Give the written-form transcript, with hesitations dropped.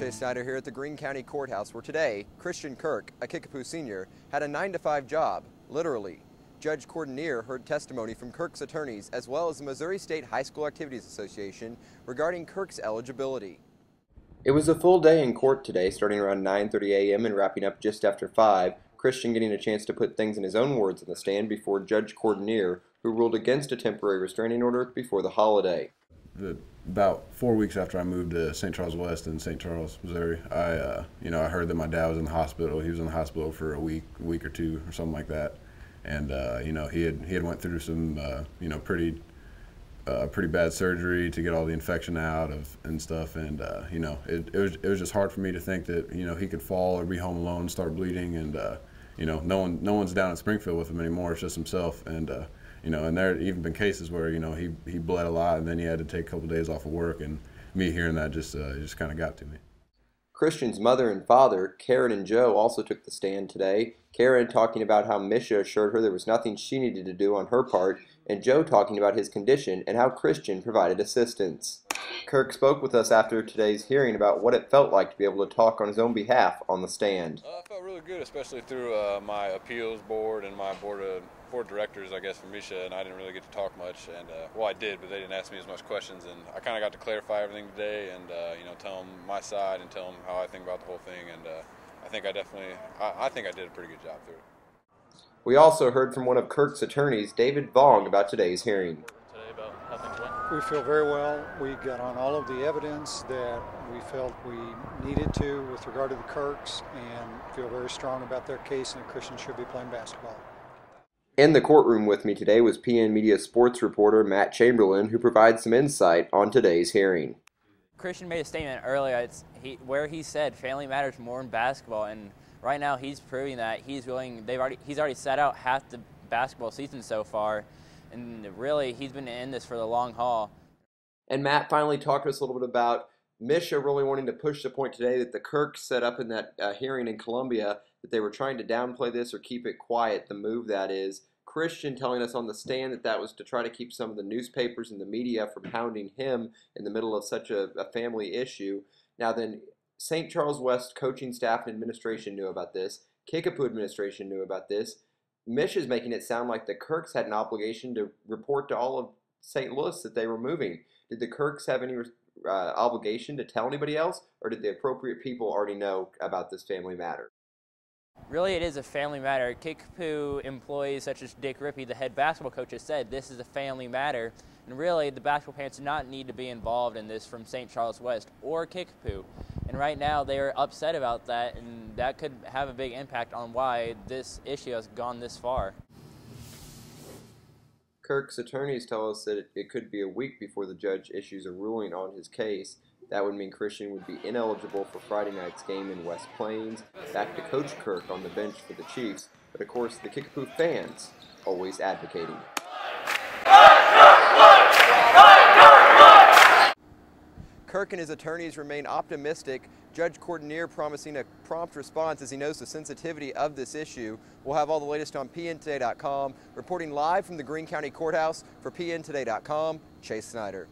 Chase Snider here at the Greene County Courthouse, where today, Christian Kirk, a Kickapoo senior, had a 9-to-5 job, literally. Judge Courtinier heard testimony from Kirk's attorneys as well as the Missouri State High School Activities Association regarding Kirk's eligibility. It was a full day in court today, starting around 9:30 a.m. and wrapping up just after 5, Christian getting a chance to put things in his own words on the stand before Judge Courtinier, who ruled against a temporary restraining order before the holiday. About 4 weeks after I moved to St. Charles West in St. Charles, Missouri, I heard that my dad was in the hospital. He was in the hospital for a week or two or something like that, and he had went through some pretty bad surgery to get all the infection out and stuff, and it was just hard for me to think that he could fall or be home alone and start bleeding, and no one's down at Springfield with him anymore. It's just himself, and and there had even been cases where he bled a lot and then he had to take a couple of days off of work, and me hearing that just kind of got to me. Christian's mother and father, Karen and Joe, also took the stand today. Karen talking about how MSHSAA assured her there was nothing she needed to do on her part, and Joe talking about his condition and how Christian provided assistance. Kirk spoke with us after today's hearing about what it felt like to be able to talk on his own behalf on the stand. I felt really good, especially through my appeals board and my board of directors, I guess, for MSHSAA, and I didn't really get to talk much. And well, I did, but they didn't ask me as much questions, and I kind of got to clarify everything today and tell them my side and tell them how I think about the whole thing. And I think I did a pretty good job through it. We also heard from one of Kirk's attorneys, David Vaughn, about today's hearing. Today about how things went. We feel very well. We got on all of the evidence that we felt we needed to with regard to the Kirks, and feel very strong about their case, and Christian should be playing basketball. In the courtroom with me today was PN Media sports reporter Matt Chamberlin, who provides some insight on today's hearing. Christian made a statement earlier where he said family matters more in basketball, and right now he's proving that he's already set out half the basketball season so far, and really he's been in this for the long haul. And Matt finally talked to us a little bit about MSHSAA really wanting to push the point today that the Kirks set up in that hearing in Columbia, that they were trying to downplay this or keep it quiet, the move that is. Christian telling us on the stand that was to try to keep some of the newspapers and the media from hounding him in the middle of such a family issue. Now then, St. Charles West coaching staff and administration knew about this. Kickapoo administration knew about this. MSHSAA is making it sound like the Kirks had an obligation to report to all of St. Louis that they were moving. Did the Kirks have any obligation to tell anybody else, or did the appropriate people already know about this family matter? Really, it is a family matter. Kickapoo employees such as Dick Rippey, the head basketball coach, has said this is a family matter, and really the basketball parents do not need to be involved in this from St. Charles West or Kickapoo. And right now they are upset about that, and that could have a big impact on why this issue has gone this far. Kirk's attorneys tell us that it could be a week before the judge issues a ruling on his case. That would mean Christian would be ineligible for Friday night's game in West Plains, back to Coach Kirk on the bench for the Chiefs, but of course the Kickapoo fans always advocating. Kirk and his attorneys remain optimistic. Judge Courtinier promising a prompt response as he knows the sensitivity of this issue. We'll have all the latest on PNtoday.com. Reporting live from the Greene County Courthouse for PNtoday.com, Chase Snider.